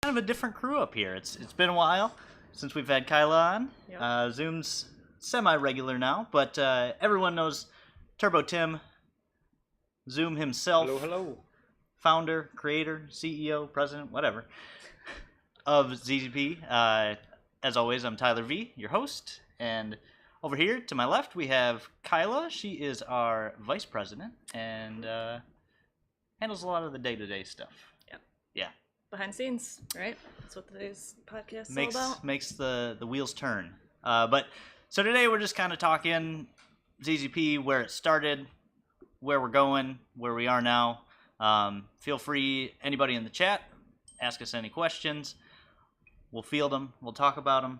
kind of a different crew up here. It's been a while since we've had Kyla on. Yep. Zoom's semi-regular now, but everyone knows Turbo Tim, Zoom himself. Hello. Founder, creator, CEO, president, whatever, of ZZP. As always, I'm Tyler V, your host, and over here to my left we have Kyla. She is our vice president and handles a lot of the day-to-day stuff. Yep. Yeah. Behind the scenes, right? That's what today's podcast is all about. Makes the wheels turn. But so today we're just kind of talking ZZP, where it started, where we're going, where we are now. Feel free, anybody in the chat, ask us any questions. We'll field them. We'll talk about them.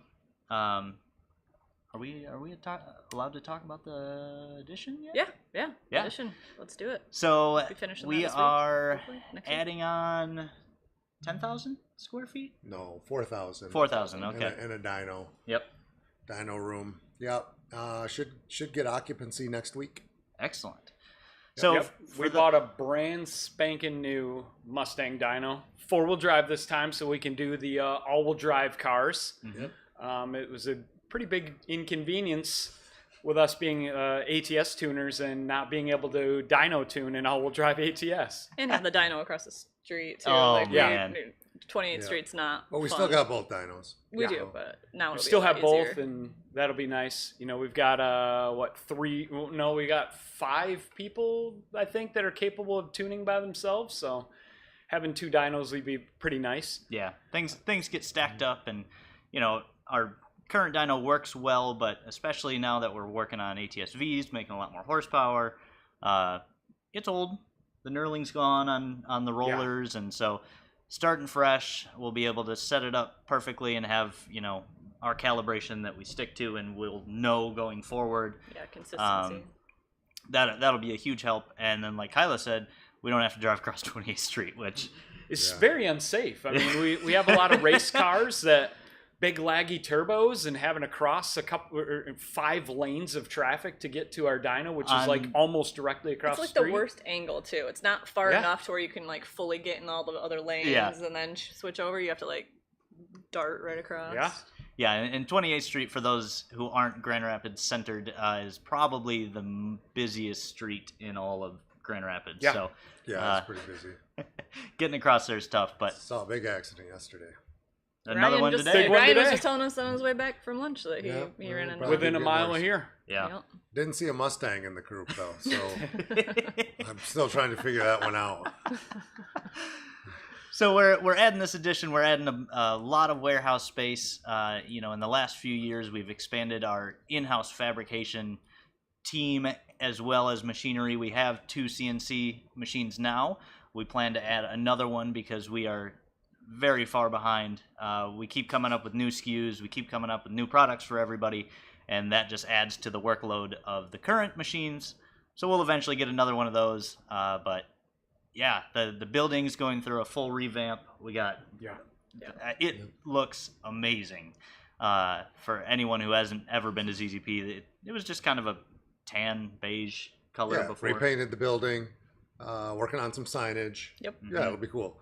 Are we allowed to talk about the edition yet? Yeah. Edition. Let's do it. So we are adding on 10,000 square feet? No, 4,000. 4,000, okay. In a dyno. Yep. Dyno room. Yep. Should get occupancy next week. Excellent. So we bought a brand spanking new Mustang dyno, 4-wheel drive this time, so we can do the all-wheel drive cars. Mm-hmm. It was a pretty big inconvenience with us being ATS tuners and not being able to dyno tune an all-wheel drive ATS. And have the dyno across the street too. Oh, man. 28th Street's not. But we fun. still got both dynos. We do, but now We it'll still be a lot have both, easier. and that'll be nice. You know, we've got we got 5 people, I think, that are capable of tuning by themselves. So having 2 dynos would be pretty nice. Yeah, things get stacked up, and you know our current dyno works well, but especially now that we're working on ATSVs, making a lot more horsepower. It's old. The knurling's gone on the rollers, and so starting fresh, we'll be able to set it up perfectly and have our calibration that we stick to, and we'll know going forward. Yeah, consistency. That'll be a huge help. And then, like Kyla said, we don't have to drive across 28th Street, which is very unsafe. I mean, we have a lot of race cars that big laggy turbos, and having to cross 5 lanes of traffic to get to our dyno, which is like almost directly across the street. It's like the worst angle too. It's not far enough to where you can like fully get in all the other lanes and then switch over. You have to like dart right across. Yeah, and 28th Street, for those who aren't Grand Rapids centered, is probably the busiest street in all of Grand Rapids. Yeah. So Yeah, it's pretty busy. getting across there is tough, but Saw a big accident yesterday. another one today. Big one Ryan was today. just telling us on his way back from lunch that he ran into Within a Get mile worse. of here. Yeah. Yep. Didn't see a Mustang in the group though, so I'm still trying to figure that one out. So we're adding this addition. We're adding a lot of warehouse space. In the last few years, we've expanded our in-house fabrication team as well as machinery. We have 2 CNC machines now. We plan to add another one because we are very far behind. We keep coming up with new SKUs. We keep coming up with new products for everybody, and that just adds to the workload of the current machines. So we'll eventually get another one of those. But yeah, the building's going through a full revamp. We got it looks amazing. For anyone who hasn't ever been to ZZP, it was just kind of a tan beige color before. Repainted the building, working on some signage. Yep. Yeah, it'll be cool.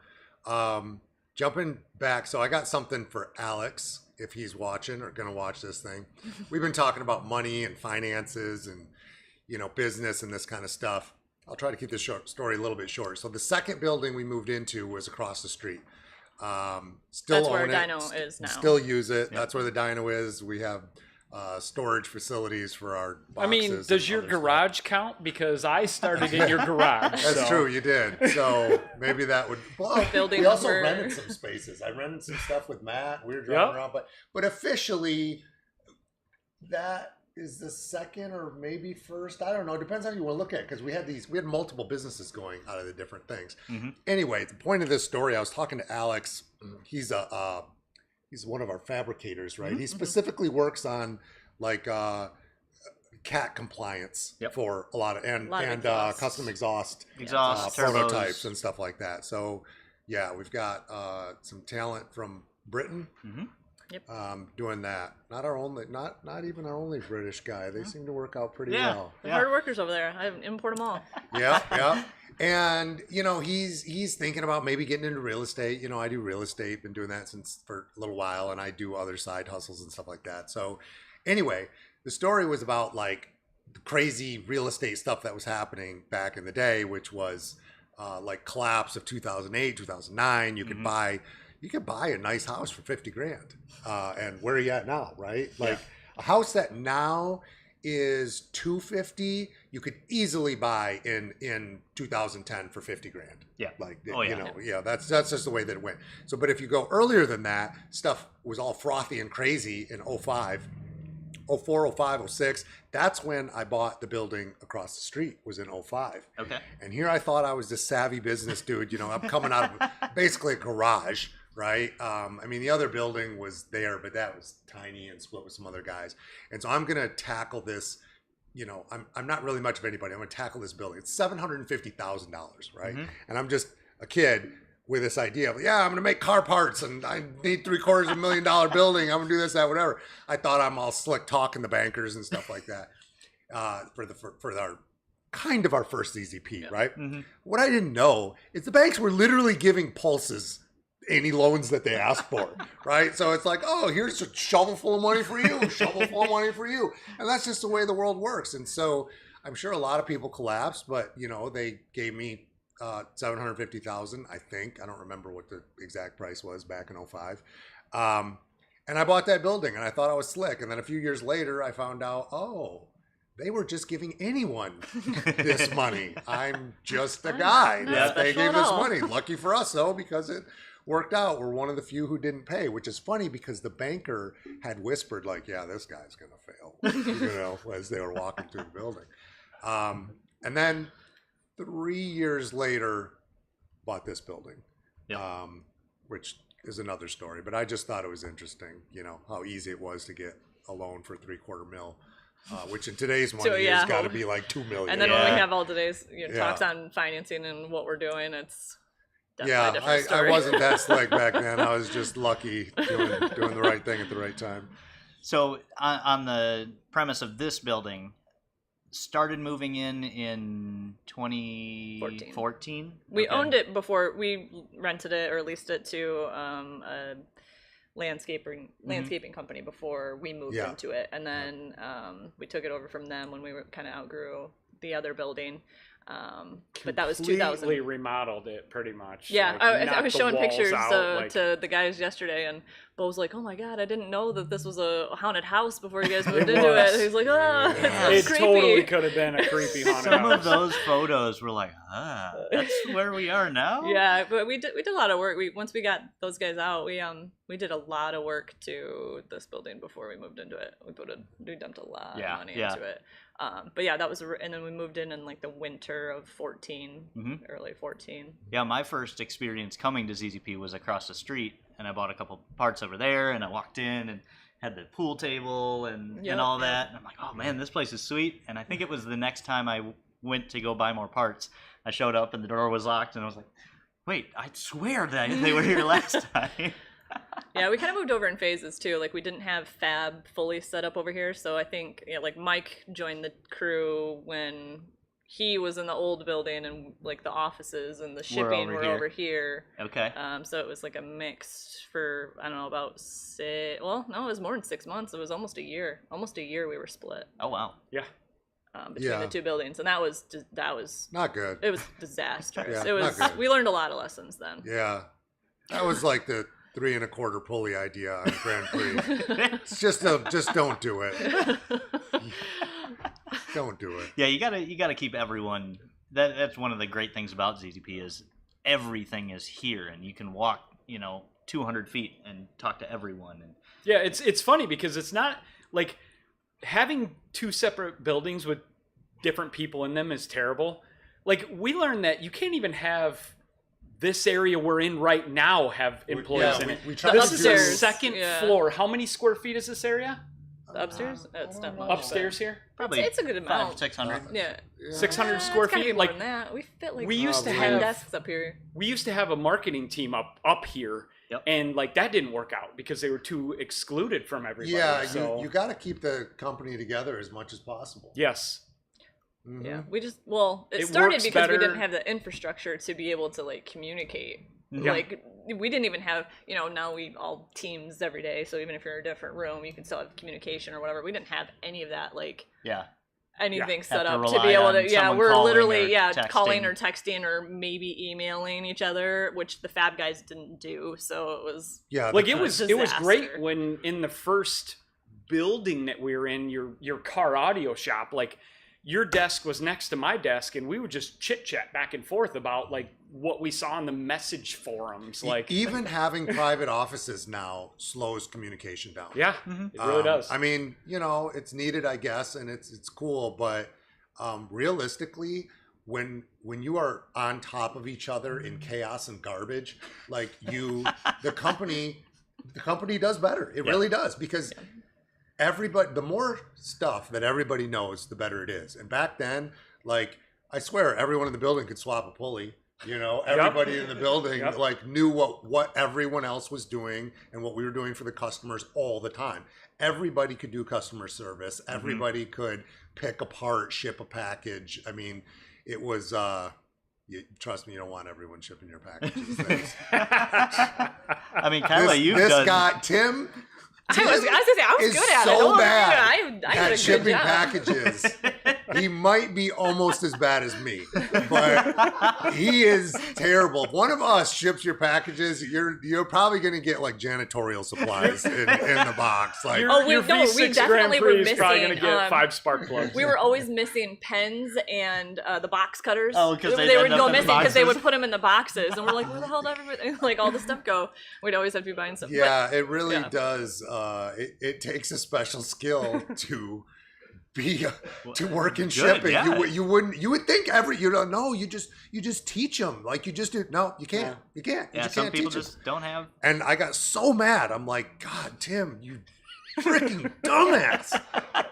Jumping back, so I got something for Alex if he's watching or gonna watch this thing. We've been talking about money and finances and business and this kind of stuff. I'll try to keep this story a little bit short. So the second building we moved into was across the street. Still That's where own our it. dyno is now. Still use it. That's where the dyno is. We have storage facilities for our boxes. I mean, does your garage count? Because I started in your garage. That's true, you did. So maybe that would. Well, Building we also number. rented some spaces. I rented some stuff with Matt. We were driving around, but officially, that is the second or maybe first. I don't know. It depends on how you want to look at it, because we had multiple businesses going out of the different things. Mm-hmm. Anyway, the point of this story, I was talking to Alex. He's one of our fabricators, right? He specifically works on like CAT compliance for a lot of exhausts. custom exhaust Exhaust, prototypes and stuff like that. So yeah, we've got some talent from Britain. Yep. Doing that. Not even our only British guy. They seem to work out pretty well. The hard workers over there. I import them all. Yeah. And he's thinking about maybe getting into real estate. I do real estate, been doing that for a little while, and I do other side hustles and stuff like that. So anyway, the story was about like the crazy real estate stuff that was happening back in the day, which was like collapse of 2008, 2009. You could buy a nice house for 50 grand. And where are you at now, right? Like a house that now is 250, you could easily buy in 2010 for 50 grand. Yeah. Like, that's just the way that it went. So, but if you go earlier than that, stuff was all frothy and crazy in 05, 04, 05, 06. That's when I bought the building across the street, was in 05. Okay. And here I thought I was this savvy business dude, I'm coming out of basically a garage. Right. The other building was there, but that was tiny and split with some other guys. And so I'm going to tackle this. I'm not really much of anybody. I'm going to tackle this building. It's $750,000. Right. Mm-hmm. And I'm just a kid with this idea of, I'm going to make car parts and I need $750,000 building. I'm going to do this, that, whatever. I thought I'm all slick talking the bankers and stuff like that for our kind of our first ZZP. Right. Mm-hmm. What I didn't know is the banks were literally giving Pulses any loans that they asked for, right? So it's like, oh, here's a shovel full of money for you, shovel full of money for you. And that's just the way the world works. And so I'm sure a lot of people collapsed, but, they gave me $750,000, I think. I don't remember what the exact price was back in 05. And I bought that building and I thought I was slick. And then a few years later, I found out, they were just giving anyone this money. I'm just a guy that they gave this money. Lucky for us, though, because it worked out. We're one of the few who didn't pay, which is funny because the banker had whispered like, this guy's going to fail, as they were walking through the building. And then 3 years later, bought this building, which is another story. But I just thought it was interesting, how easy it was to get a loan for $750,000 $250,000, which in today's money has got to be like $2 million. And then when we have all today's talks on financing and what we're doing, it's definitely a different story. I wasn't that slick back then. I was just lucky doing the right thing at the right time. So on the premise of this building, started moving in 2014? We owned it before. We rented it or leased it to a landscaping company before we moved into it, and then we took it over from them when we kind of outgrew the other building. But that was 2000. Completely remodeled it, pretty much. Yeah, I was showing pictures to the guys yesterday, and Bo was like, "Oh my god, I didn't know that this was a haunted house before you guys moved into it." He's like, it's it creepy. Totally could have been a creepy haunted house. Some of those photos were like, that's where we are now. Yeah, but we did a lot of work. Once we got those guys out, we did a lot of work to this building before we moved into it. We dumped a lot of money into it. But that was, and then we moved in like the winter of 14, early 14. Yeah, my first experience coming to ZZP was across the street, and I bought a couple parts over there, and I walked in and had the pool table and all that. And I'm like, oh man, this place is sweet. And I think it was the next time I went to go buy more parts, I showed up and the door was locked, and I was like, wait, I swear that they were here last time. Yeah, we kind of moved over in phases too. Like we didn't have Fab fully set up over here, so I think like Mike joined the crew when he was in the old building, and like the offices and the shipping were over here. Okay. So it was like a mix for I don't know about it was more than 6 months. It was almost a year. Almost a year we were split. Oh wow. Yeah. Between the two buildings, and that was not good. It was disastrous. Yeah, it was. We learned a lot of lessons then. Yeah, that was like the 3 1/4 pulley idea on Grand Prix. It's just don't do it. Don't do it. Yeah, you gotta keep everyone. That's one of the great things about ZZP is everything is here, and you can walk 200 feet and talk to everyone. And yeah, it's funny because it's not like having 2 separate buildings with different people in them is terrible. Like we learned that you can't even have this area we're in right now have employees in it. We this is the second floor. How many square feet is this area? The upstairs? It's not much. Upstairs here? Probably It's a good amount. 500-600. Yeah. 600 square It's gotta be feet. more Like than that. We fit like we used to 10 have desks up here. we used to have a marketing team up here, Yep. and like that didn't work out because they were too excluded from everybody. Yeah, so you got to keep the company together as much as possible. yes, Mhm. Yeah, we just it It started works because we better- didn't have the infrastructure to be able to like communicate. Yeah. Like we didn't even have, now we all teams every day, so even if you're in a different room, you can still have communication or whatever. We didn't have any of that, like Yeah. anything set Have to up to rely be able on to. Yeah, someone we're calling literally or calling texting. or texting or maybe emailing each other, which the Fab guys didn't do. So it was Yeah, like the- it was disaster. great when in the first building that we were in, your car audio shop, like your desk was next to my desk, and we would just chit chat back and forth about like what we saw on the message forums. Like even having private offices now slows communication down. yeah, it really does. I mean, it's needed, I guess, and it's cool, but realistically, when you are on top of each other in chaos and garbage, like the company does better. It really does, because everybody, the more stuff that everybody knows, the better it is. And back then, like, I swear, everyone in the building could swap a pulley. Everybody in the building like knew what everyone else was doing and what we were doing for the customers all the time. Everybody could do customer service. Everybody could pick apart, ship a package. I mean, it was trust me, you don't want everyone shipping your packages. I mean, Kyla, you've this done. guy, Tim I was gonna say I was is good at so it. Don't worry, bad I did a at good shipping job. packages. He might be almost as bad as me, but he is terrible. If one of us ships your packages, you're probably going to get like janitorial supplies in the box. Like, your, Oh, we- your no, we V6 definitely Grand were Prix is probably going to missing, get 5 spark plugs. We were always missing pens and the box cutters. Oh, 'cause they they'd would end go up in the missing because they boxes. would put them in the boxes, and we're like, where the hell did everybody like all the stuff go? We'd always have to be buying stuff. yeah, it really yeah. does. It takes a special skill to work in shipping. yeah. You would think you just teach them, like you just do. No, you can't. You can't. You Yeah, just some can't people teach 'em. just don't have. And I got so mad. I'm like, God, Tim, you freaking dumbass.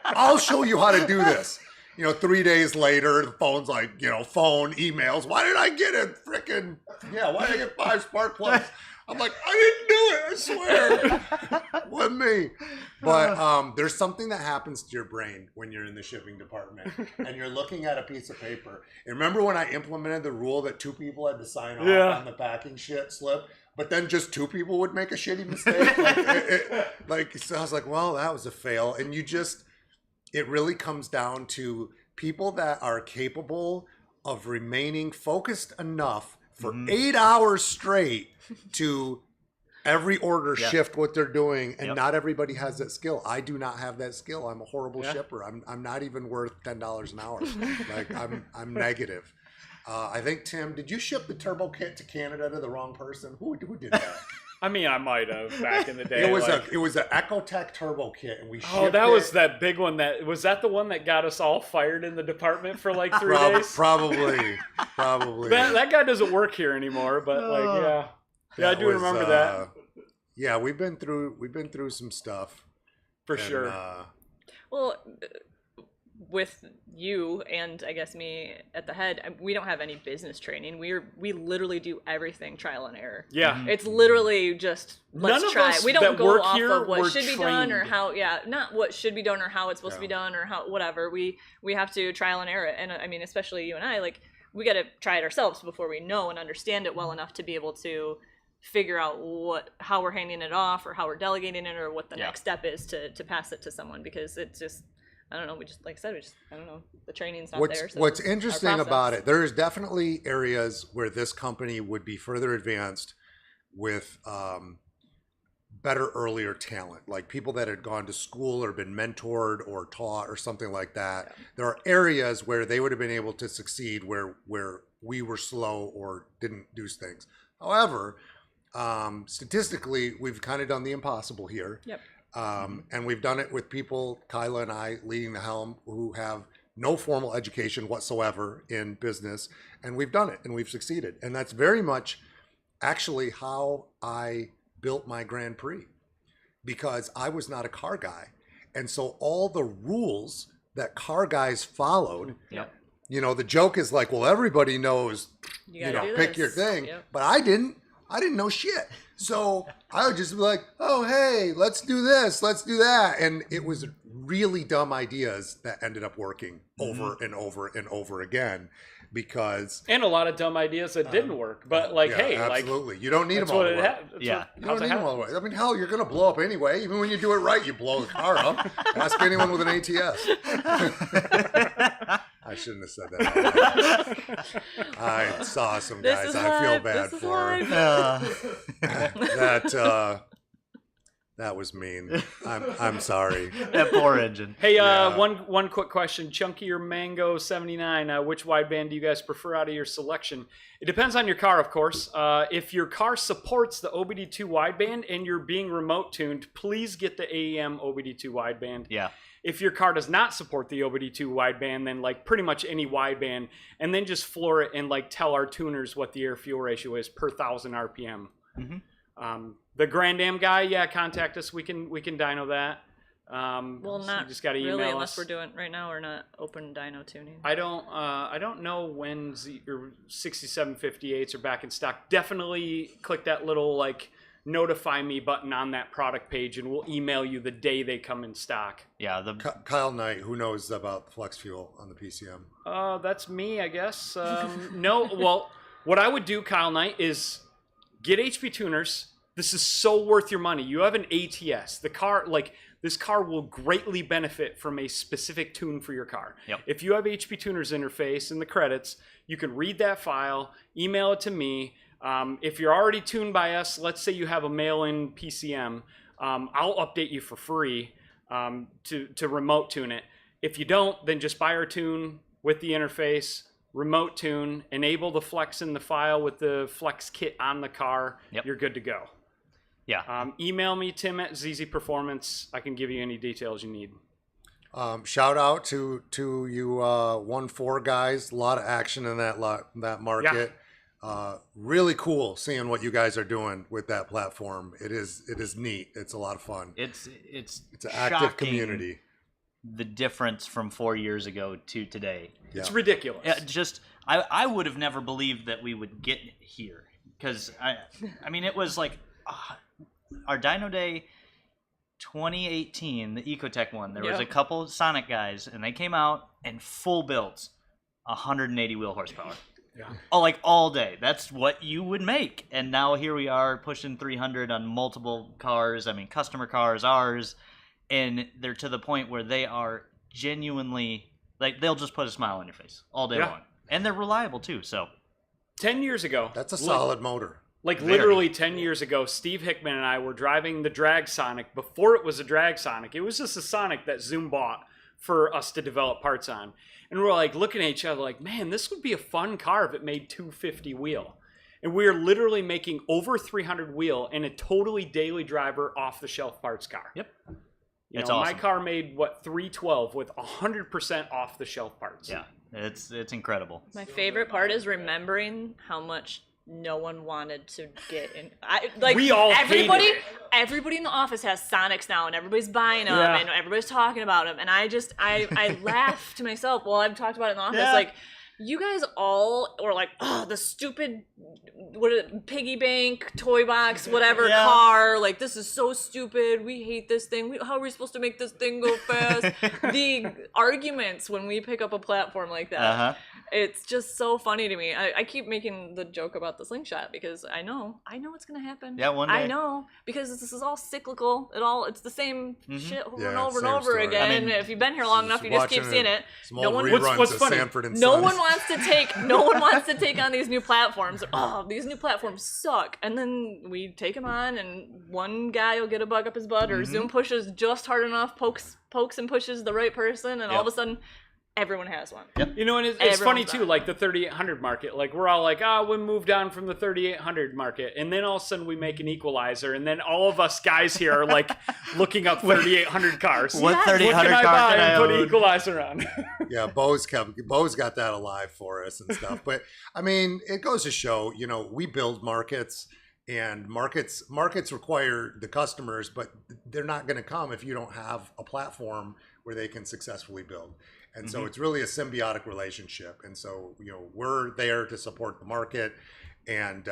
I'll show you how to do this. 3 days later, the phone's like, phone, emails. Why did I get why did I get 5 spark plugs? I'm like, I didn't do it, I swear. With me. But there's something that happens to your brain when you're in the shipping department and you're looking at a piece of paper. And remember when I implemented the rule that 2 people had to sign off on the packing slip? But then just 2 people would make a shitty mistake. So I was like, well, that was a fail. And it really comes down to people that are capable of remaining focused enough for 8 hours straight to every order shift what they're doing. And not everybody has that skill. I do not have that skill. I'm a horrible shipper. I'm not even worth $10 an hour. Like I'm negative. I think, Tim, did you ship the turbo kit to Canada to the wrong person? Who did that? I mean, I might have back in the day. It was an Ecotech turbo kit, and we shipped was that big one. Was that the one that got us all fired in the department for like 3 days? Probably. That guy doesn't work here anymore, but I do remember that. Yeah, we've been through some stuff For sure. Well, with you and I guess me at the head, we don't have any business training. We literally do everything trial and error. Yeah. It's literally just let's None of try. us We don't that go work off here of what were should be done or trained. how. Yeah, not what should be done or how it's supposed to be done or how whatever. We have to trial and error it. And I mean, especially you and I, like we got to try it ourselves before we know and understand it well enough to be able to figure out how we're handing it off or how we're delegating it or what the next step is to pass it to someone, because it's just, I don't know, like I said, I don't know, the training's not there. So what's interesting about it, there is definitely areas where this company would be further advanced with better earlier talent, like people that had gone to school or been mentored or taught or something like that. Yeah. There are areas where they would have been able to succeed where we were slow or didn't do things. However, statistically, we've kind of done the impossible here. Yep. And we've done it with people, Kyla and I, leading the helm, who have no formal education whatsoever in business. And we've done it and we've succeeded. And that's very much actually how I built my Grand Prix, because I was not a car guy. And so all the rules that car guys followed, Yep. you know, the joke is like, well, everybody knows, You gotta do pick this. your thing. Yep. But I didn't know shit. So I would just be like, oh, hey, let's do this, let's do that. And it was really dumb ideas that ended up working over and over and over again because... And a lot of dumb ideas that didn't work. But like, yeah, hey, absolutely. like, You don't need them that's all what the it way. had. Yeah. You don't need them all the way. I mean, hell, you're going to blow up anyway. Even when you do it right, you blow the car up. Ask anyone with an ATS. I shouldn't have said that. I saw some This guys is I feel live. bad This is for. live. That was mean. I'm sorry. That poor engine. Hey, Yeah. one quick question. Chunky or Mango 79, which wideband do you guys prefer out of your selection? It depends on your car, of course. If your car supports the OBD2 wideband and you're being remote tuned, please get the AEM OBD2 wideband. Yeah. If your car does not support the OBD2 wideband, then like pretty much any wideband, and then just floor it and like tell our tuners what the air fuel ratio is per 1,000 RPM. Mm-hmm. The Grand Am guy, yeah, contact us. We can dyno that. Well, so not you just gotta email really, unless us. we're doing right now. We're not open dyno tuning. I don't know when 6758s are back in stock. Definitely click that little like notify me button on that product page, and we'll email you the day they come in stock. Yeah. Kyle Knight, who knows about flex fuel on the PCM? That's me, I guess. No, well, what I would do, Kyle Knight, is get HP tuners. This is so worth your money. You have an ATS. The car, like, this car will greatly benefit from a specific tune for your car. Yep. If you have HP tuners interface in the credits, you can read that file, email it to me. If you're already tuned by us, let's say you have a mail-in PCM, I'll update you for free to remote tune it. If you don't, then just buy our tune with the interface, remote tune, enable the flex in the file with the flex kit on the car. Yep. You're good to go. Yeah. Email me, Tim at ZZPerformance. I can give you any details you need. Shout out to you 1-4 guys. A lot of action in that market. Really cool seeing what you guys are doing with that platform. It is neat. It's a lot of fun. It's an active shocking community. The difference from 4 years ago to today. Yeah. It's ridiculous. I would have never believed that we would get here because I mean it was like our Dyno Day 2018, the Ecotech one. There was a couple Sonic guys and they came out and full builds, 180 wheel horsepower. Yeah. Oh, like all day. That's what you would make. And now here we are pushing 300 on multiple cars. I mean, customer cars, ours. And they're to the point where they are genuinely, like, they'll just put a smile on your face all day long. And they're reliable, too, so. 10 years ago. That's a solid motor. Like literally 10 years ago, Steve Hickman and I were driving the Drag Sonic before it was a Drag Sonic. It was just a Sonic that Zoom bought for us to develop parts on. And we're like looking at each other like, man, this would be a fun car if it made 250 wheel. And we are literally making over 300 wheel in a totally daily driver off the shelf parts car. Yep. It's awesome. My car made 312 with 100% off the shelf parts. Yeah, it's incredible. My favorite part is remembering how much no one wanted to get in. We all everybody hated it. Everybody in the office has Sonics now, and everybody's buying them, and everybody's talking about them. And I laugh to myself. Well, I've talked about it in the office, like. You guys all were like, oh, the stupid, piggy bank, toy box, whatever car. Like, this is so stupid. We hate this thing. How are we supposed to make this thing go fast? The arguments when we pick up a platform like that, it's just so funny to me. I keep making the joke about the slingshot because I know what's going to happen. Yeah, one day. I know, because this is all cyclical. It's the same shit over and over and same over story. again. I mean, if you've been here long enough, you just keep seeing it. No one what's of funny? Sanford and No Sons. one wants to take on these new platforms. Oh, these new platforms suck. And then we take them on, and one guy will get a bug up his butt, or Zoom pushes just hard enough, pokes and pushes the right person, and all of a sudden, everyone has one. Yep. You know, and it's funny too, like the 3800 market. Like we're all like, we moved on from the 3800 market, and then all of a sudden we make an Equalizer, and then all of us guys here are like looking up 3800 cars. What 3800 car car can can I I put own? Equalizer on? Yeah, Bo's got that alive for us and stuff. But I mean, it goes to show, we build markets, And markets require the customers, but they're not going to come if you don't have a platform where they can successfully build. And so it's really a symbiotic relationship. And so, we're there to support the market. And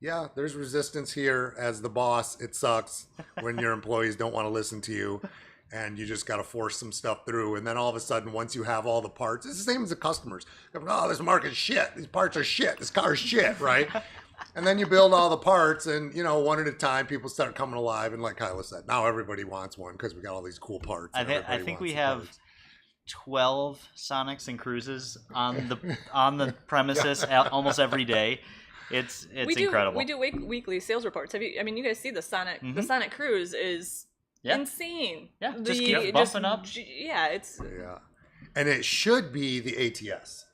yeah, there's resistance here as the boss. It sucks when your employees don't want to listen to you and you just got to force some stuff through. And then all of a sudden, once you have all the parts, it's the same as the customers. Oh, this market's shit. These parts are shit. This car's shit, right? And then you build all the parts and, one at a time, people start coming alive. And like Kyla said, now everybody wants one because we got all these cool parts. I think we have 12 Sonics and Cruises on the premises almost every day. It's incredible. We do weekly sales reports. You guys see the Sonic? The Sonic Cruise is insane. Yeah, just keep bumping up. Yeah, and it should be the ATS.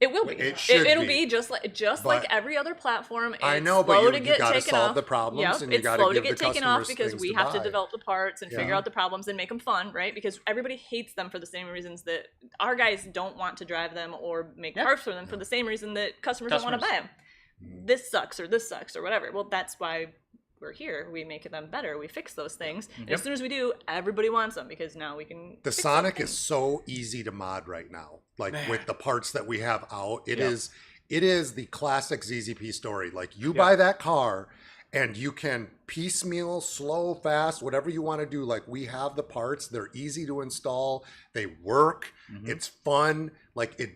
It will be. It'll be just like every other platform. I know, but you got to solve the problems, and you got to give the customers things to buy. It's slow to get taken off because we have to develop the parts and figure out the problems and make them fun, right? Because everybody hates them for the same reasons that our guys don't want to drive them or make parts for them for the same reason that customers don't want to buy them. This sucks or whatever. Well, that's why we're here. We make them better. We fix those things. And as soon as we do, everybody wants them because now we can. The Sonic is so easy to mod right now. With the parts that we have out, it is the classic ZZP story. Like you buy that car and you can piecemeal, slow, fast, whatever you want to do. Like we have the parts. They're easy to install. They work. It's fun.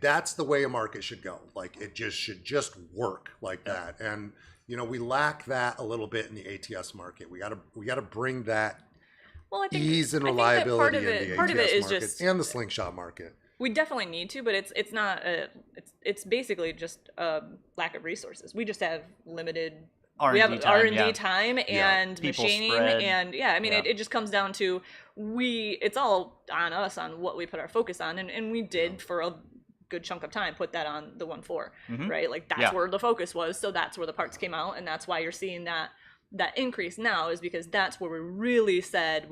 That's the way a market should go. It should just work like that. And we lack that a little bit in the ATS market. We gotta bring that ease and reliability in the ATS market and the slingshot market. We definitely need to, but it's not it's basically just a lack of resources. We just have limited R&D time and machining spread. And it just comes down to it's all on us on what we put our focus on, and we did for a good chunk of time put that on the 1.4, right? That's where the focus was, so that's where the parts came out, and that's why you're seeing that increase now, is because that's where we really sat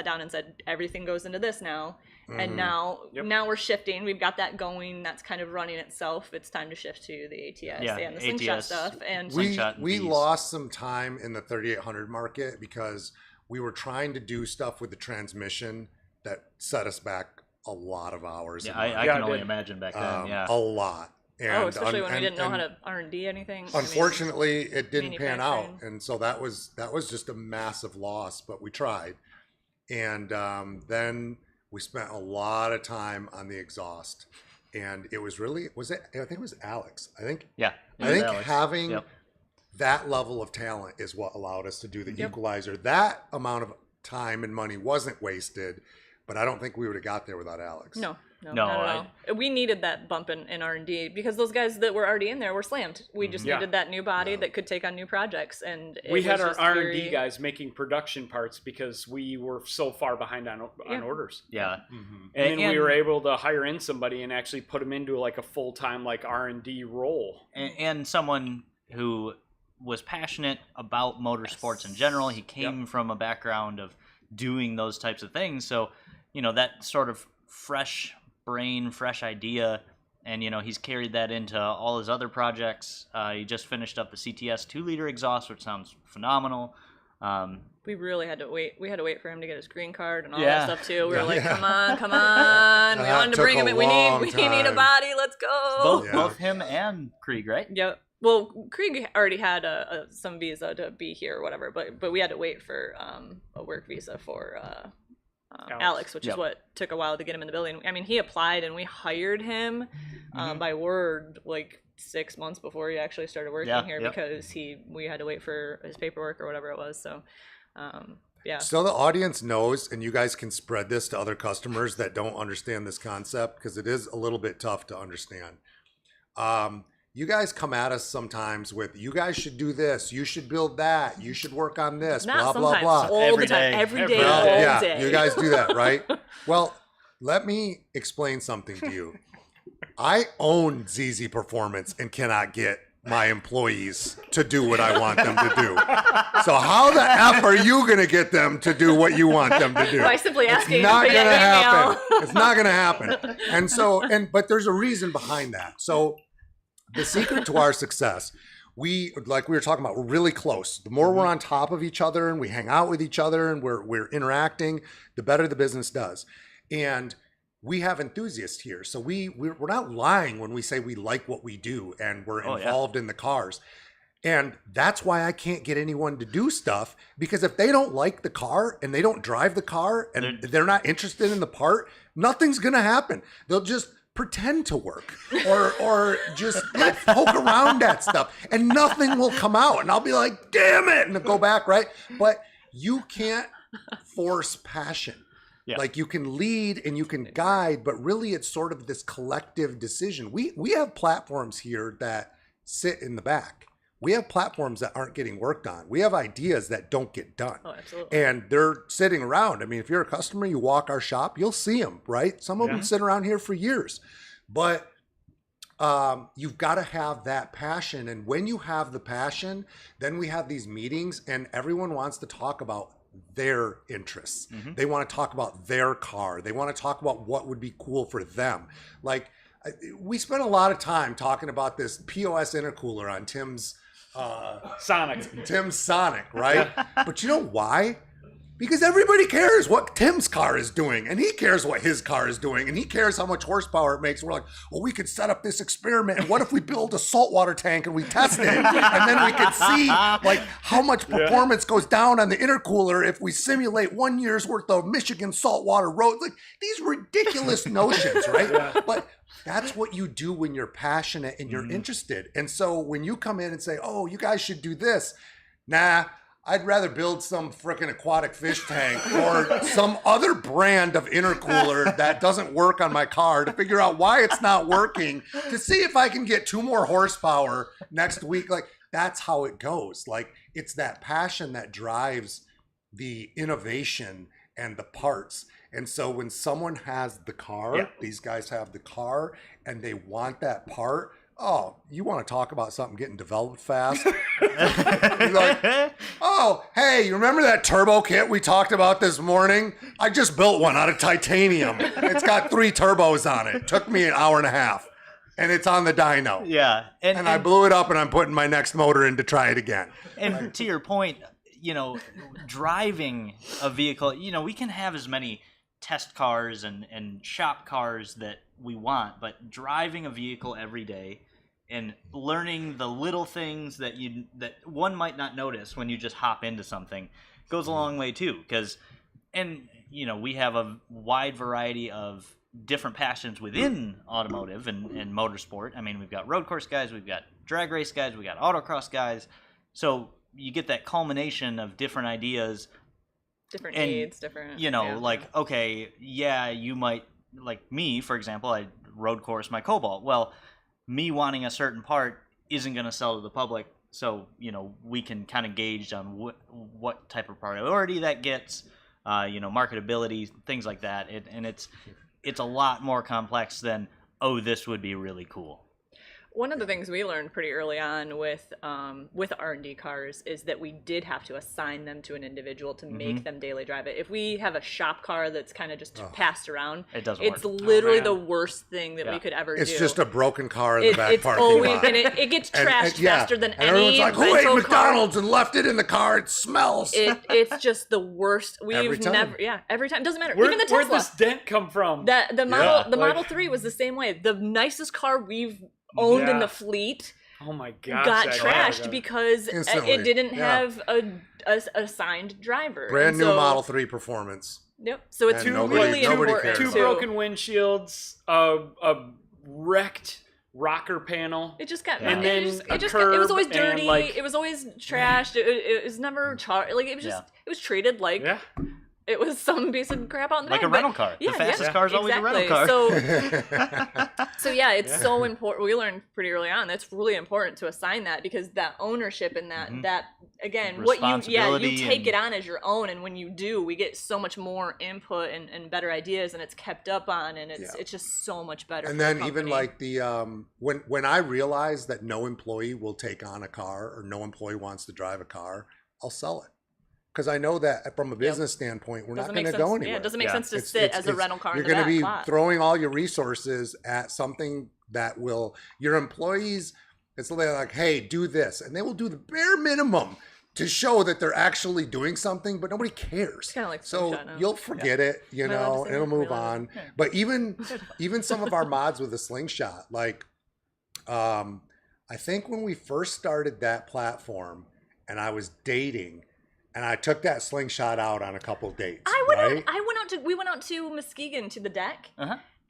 down and said everything goes into this now. And now we're shifting. We've got that going. That's kind of running itself. It's time to shift to the ATS and the slingshot stuff. And we lost some time in the 3800 market because we were trying to do stuff with the transmission that set us back a lot of hours. Yeah, I can only imagine back then. A lot. And, especially when we didn't know how to R&D anything. Unfortunately, it didn't pan out, and so that was just a massive loss. But we tried, and then we spent a lot of time on the exhaust, and it was really I think it was Alex. I think Alex. Having that level of talent is what allowed us to do the Equalizer. That amount of time and money wasn't wasted, but I don't think we would have got there without Alex. No, not at all. We needed that bump in R&D because those guys that were already in there were slammed. We just needed that new body that could take on new projects. And we had our R&D guys making production parts because we were so far behind on orders. Yeah. And then we were able to hire in somebody and actually put them into a full-time R&D role. And someone who was passionate about motorsports in general. He came from a background of doing those types of things. So, that sort of fresh brain, fresh idea, and he's carried that into all his other projects. He just finished up the CTS 2-liter exhaust, which sounds phenomenal. We really had to wait. We had to wait for him to get his green card and all that stuff too. We were like, come on. We wanted to bring him in. We need a body. Let's go. Both him and Krieg, right? Yep. Well, Krieg already had some visa to be here or whatever, but we had to wait for a work visa for Alex, which is what took a while to get him in the building. I mean, he applied and we hired him by word 6 months before he actually started working here because we had to wait for his paperwork or whatever it was. So, So the audience knows, and you guys can spread this to other customers that don't understand this concept because it is a little bit tough to understand. You guys come at us sometimes with, you guys should do this, you should build that, you should work on this, blah, blah, blah. All the time, every day, all day. You guys do that, right? Well, let me explain something to you. I own ZZPerformance and cannot get my employees to do what I want them to do. So how the F are you going to get them to do what you want them to do? By simply asking. It's not going to happen. It's not going to happen. And so, but there's a reason behind that. So the secret to our success, like we were talking about, we're really close. The more we're on top of each other and we hang out with each other and we're interacting, the better the business does. And we have enthusiasts here. So we're not lying when we say we like what we do and we're involved in the cars. And that's why I can't get anyone to do stuff, because if they don't like the car and they don't drive the car and they're not interested in the part, nothing's going to happen. They'll just pretend to work or just poke around at stuff and nothing will come out. And I'll be like, damn it. And they'll go back, right? But you can't force passion. Yeah. Like you can lead and you can guide, but really it's sort of this collective decision. We have platforms here that sit in the back. We have platforms that aren't getting worked on. We have ideas that don't get done. Oh, absolutely. And they're sitting around. I mean, if you're a customer, you walk our shop, you'll see them, right? Some of them sit around here for years. But you've got to have that passion. And when you have the passion, then we have these meetings and everyone wants to talk about their interests. Mm-hmm. They want to talk about their car. They want to talk about what would be cool for them. Like we spent a lot of time talking about this POS intercooler on Tim's Sonic, right? But you know why? Because everybody cares what Tim's car is doing, and he cares what his car is doing, and he cares how much horsepower it makes. We're like, well, we could set up this experiment, and what if we build a saltwater tank and we test it, and then we could see like how much performance goes down on the intercooler if we simulate 1 year's worth of Michigan saltwater roads. Like these ridiculous notions, right? Yeah. But that's what you do when you're passionate and you're interested. And so when you come in and say, oh, you guys should do this. Nah, I'd rather build some freaking aquatic fish tank or some other brand of intercooler that doesn't work on my car to figure out why it's not working, to see if I can get 2 more horsepower next week. Like that's how it goes. Like it's that passion that drives the innovation and the parts. And so when someone has the car, these guys have the car and they want that part. Oh, you want to talk about something getting developed fast? You're like, oh, hey, you remember that turbo kit we talked about this morning? I just built one out of titanium. It's got 3 turbos on it. Took me an hour and a half. And it's on the dyno. Yeah. And I blew it up and I'm putting my next motor in to try it again. And to your point, you know, driving a vehicle, you know, we can have as many test cars and shop cars that we want, but driving a vehicle every day and learning the little things that one might not notice when you just hop into something goes a long way too. And you know, we have a wide variety of different passions within automotive and motorsport. I mean, we've got road course guys, we've got drag race guys, we've got autocross guys. So you get that culmination of different ideas, different needs, different, you know, like, okay, yeah, you might, like me, for example, I road course my Cobalt. Well, me wanting a certain part isn't going to sell to the public. So, you know, we can kind of gauge on what type of priority that gets, you know, marketability, things like that. And it's a lot more complex than, oh, this would be really cool. One of the things we learned pretty early on with R&D cars is that we did have to assign them to an individual to make them daily drive it. If we have a shop car that's kind of just passed around, it's literally the worst thing that we could ever do. It's just a broken car in the back parking lot. And it gets trashed faster than and any everyone's like, who ate McDonald's and left it in the car? It smells. It's just the worst. Every time. Doesn't matter. Even the Tesla. Where'd this dent come from? The Model 3 was the same way. The nicest car we've owned in the fleet, oh my gosh, got trashed because it didn't have a assigned driver. Brand new Model 3 Performance. Yep. So it's really important. 2 broken windshields, a wrecked rocker panel. It just got and then it was always dirty. It was always trashed. It was never like it was just it was treated like. Yeah. It was some piece of crap on the like a rental car. The fastest car is always a rental car. So it's so important. We learned pretty early on that's really important to assign that, because that ownership and that again, what you take it on as your own, and when you do, we get so much more input and better ideas, and it's kept up on, and it's just so much better. And then even like the when I realize that no employee will take on a car or no employee wants to drive a car, I'll sell it. Because I know that from a business standpoint, we're not going to go anywhere. Yeah, it doesn't make sense to sit as a rental car in the back You're going to be lot. throwing all your resources at something that will, your employees It's like, hey, do this. And they will do the bare minimum to show that they're actually doing something, but nobody cares. Kind of like so Slingshot now. you'll forget it, you know, and it'll move on. Yeah. But even some of our mods with a slingshot, like I think when we first started that platform and I was dating and I took that slingshot out on a couple dates. We went out to Muskegon to the deck.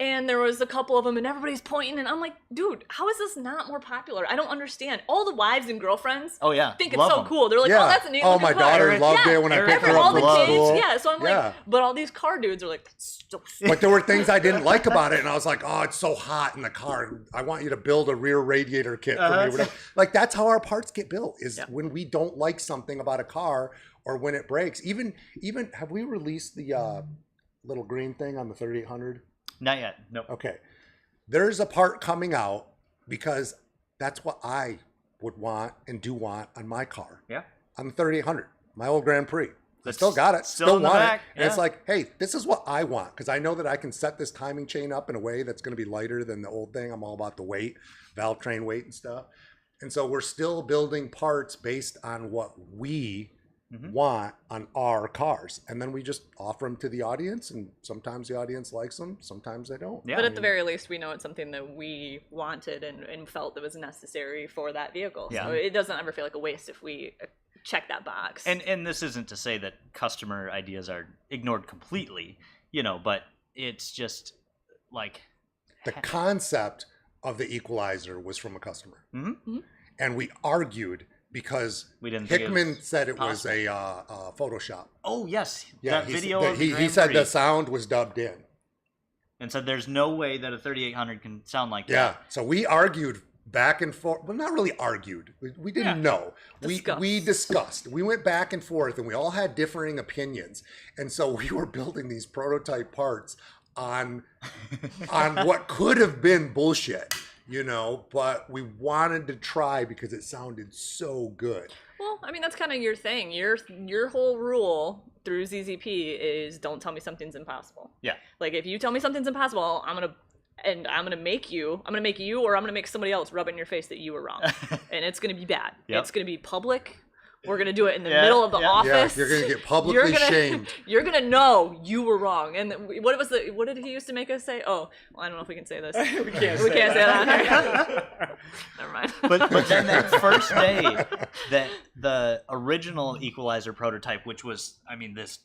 And there was a couple of them, and everybody's pointing, and I'm like, dude, how is this not more popular? I don't understand. All the wives and girlfriends think it's so cool. They're like, oh, that's a neat my daughter loved it when I picked her up all the from kids, school. So I'm like, but all these car dudes are like, that's so sick. But there were things I didn't like about it, and I was like, oh, it's so hot in the car. I want you to build a rear radiator kit for me. Whatever. Like, that's how our parts get built, is when we don't like something about a car or when it breaks. Even have we released the little green thing on the 3800? Not yet. Nope. Okay. There's a part coming out because that's what I would want and do want on my car. Yeah. On the 3800, my old Grand Prix. That's still got it. still in the want back. it. And it's like, hey, this is what I want, because I know that I can set this timing chain up in a way that's going to be lighter than the old thing. I'm all about the weight, valve train weight and stuff. And so we're still building parts based on what we want on our cars, and then we just offer them to the audience, and sometimes the audience likes them, sometimes they don't. But at the very least, we know it's something that we wanted and felt that was necessary for that vehicle. So it doesn't ever feel like a waste if we check that box. And this isn't to say that customer ideas are ignored completely, you know, but it's just like the concept of the Equalizer was from a customer, and we argued because we didn't Hickman said it was a Photoshop. Oh yes, yeah. That video. He said the sound was dubbed in, and said there's no way that a 3800 can sound like that. Yeah. So we argued back and forth. Well, not really argued. We didn't know. We discussed. We went back and forth, and we all had differing opinions. And so we were building these prototype parts on what could have been bullshit. You know, but we wanted to try because it sounded so good. Well, I mean, that's kind of your thing. Your whole rule through ZZP is don't tell me something's impossible. Yeah. Like, if you tell me something's impossible, I'm gonna make you, or I'm gonna make somebody else rub it in your face that you were wrong, and it's gonna be bad. It's gonna be public. We're gonna do it in the middle of the office. Yeah, you're gonna get publicly shamed. You're gonna know you were wrong. And what did he used to make us say? Oh, well, I don't know if we can say this. we can't say that. Never mind. But then that first day, that the original Equalizer prototype, which was, I mean, this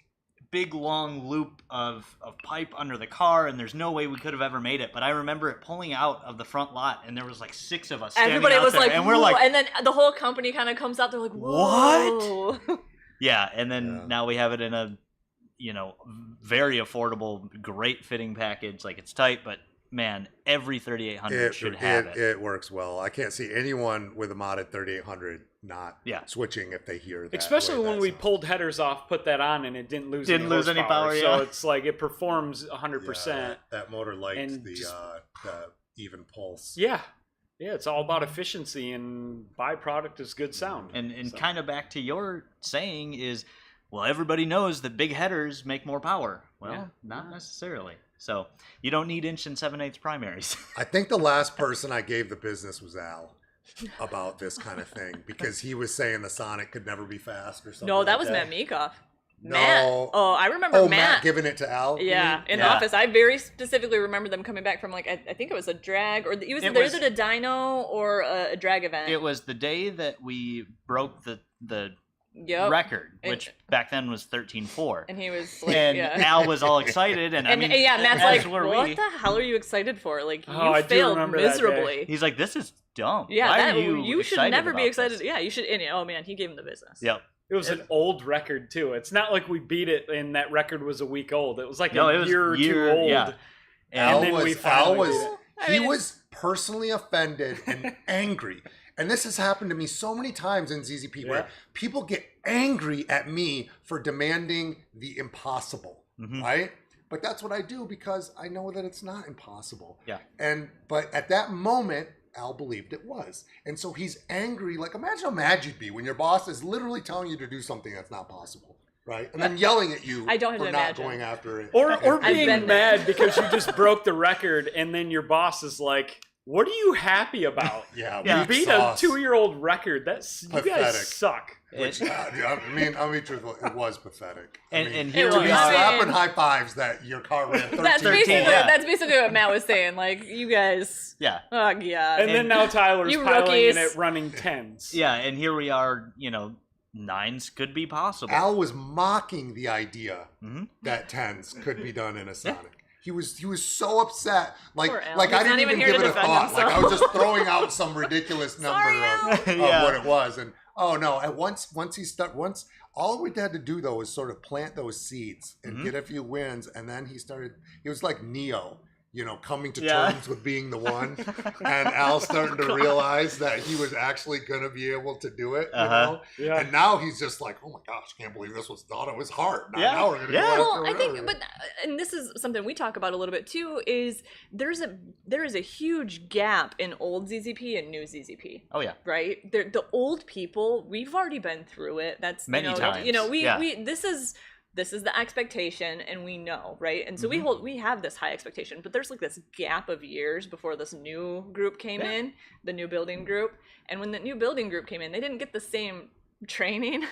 big long loop of pipe under the car, and there's no way we could have ever made it. But I remember it pulling out of the front lot, and there was like 6 of us standing Everybody out was there, like, and we're like, and then the whole company kind of comes out. They're like, whoa. What? Yeah, and then now we have it in a, you know, very affordable, great fitting package. Like, it's tight, but man, every 3800 should have it. It works well. I can't see anyone with a modded 3800 not switching if they hear that. Especially when we pulled headers off, put that on, and it didn't lose any power. So it's like it performs 100%. Yeah, that motor likes the even pulse. Yeah. Yeah, it's all about efficiency, and byproduct is good sound. And kind of back to your saying is, well, everybody knows that big headers make more power. Well, not necessarily. So you don't need 1 7/8 primaries. I think the last person I gave the business was Al about this kind of thing, because he was saying the Sonic could never be fast or something. No, that was Matt Meekoff. Matt. Oh, I remember Matt giving it to Al. Yeah, in the office. I very specifically remember them coming back from, like, I think it was a drag, or it was either a dyno or a drag event. It was the day that we broke the record, which back then was 13.4. And he was like, and Al was all excited, and I mean, Matt's like, what the hell are you excited for? Like, you failed miserably. He's like, this is dumb. Yeah, why are you should never be excited. This? Yeah, you should. And, oh man, he gave him the business. Yep. It was an old record too. It's not like we beat it and that record was a week old. It was like a year or two old. Yeah. And then we finally he was personally offended and angry. And this has happened to me so many times in ZZP where people get angry at me for demanding the impossible, right? But that's what I do because I know that it's not impossible. Yeah. But at that moment, Al believed it was. And so he's angry. Like, imagine how mad you'd be when your boss is literally telling you to do something that's not possible, right? And then yelling at you for not going after it. Or being mad because you just broke the record and then your boss is like, what are you happy about? Yeah, You weak beat sauce. a 2-year-old record. You Pathetic. guys suck. Which, I mean, I'll be truthful. It was pathetic. And I mean, here was. we be are. slapping high fives that your car ran 13. That's 13, basically yeah. that's basically what Matt was saying. Like, you guys, Yeah. oh yeah. And then now Tyler's You piling rookies. in it running 10s. Yeah, and here we are, 9s could be possible. Al was mocking the idea Mhm. that 10s could be done in a Sonic. He was so upset. Like Poor Al. I He's not didn't even even here give to it a defend thought. Like I himself. was just throwing out some ridiculous number Sorry, Al. of Yeah. what it was. And once all we had to do though was sort of plant those seeds and get a few wins, and then he was like Neo. Coming to Yeah. terms with being the one, and Al starting to realize that he was actually going to be able to do it, Yeah. And now he's just like, oh my gosh, I can't believe this was thought. It was hard. Now we're going to Yeah. go Well, after I think, whatever. and this is something we talk about a little bit too, is there is a huge gap in old ZZP and new ZZP. Oh yeah. Right? The old people, we've already been through it. That's Many times. Yeah. we this is the expectation, and we know, right? And so Mm-hmm. we have this high expectation, but there's like this gap of years before this new group came in, the new building group. And when the new building group came in, they didn't get the same training.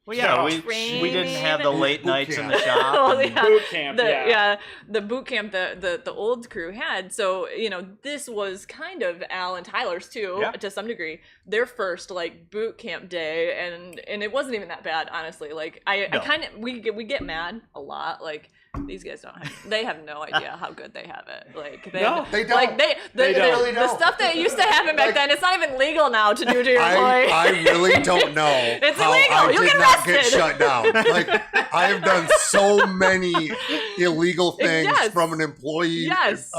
Well, yeah, No. we didn't have the late Boot nights in the camp. shop. Oh, and- yeah. Boot camp, The boot camp the old crew had. So, this was kind of Al and Tyler's too, Yeah. to some degree, their first like boot camp day, and it wasn't even that bad, honestly. Like I No. kind of we get mad a lot. Like these guys they have no idea how good they have it. Like They don't. Like They really the don't. stuff that used to happen back then, it's not even legal now to do to your employee. I really don't know It's how illegal. I You'll did get not get arrested. shut down. Like I have done so many illegal things Yes. from an employee, Yes.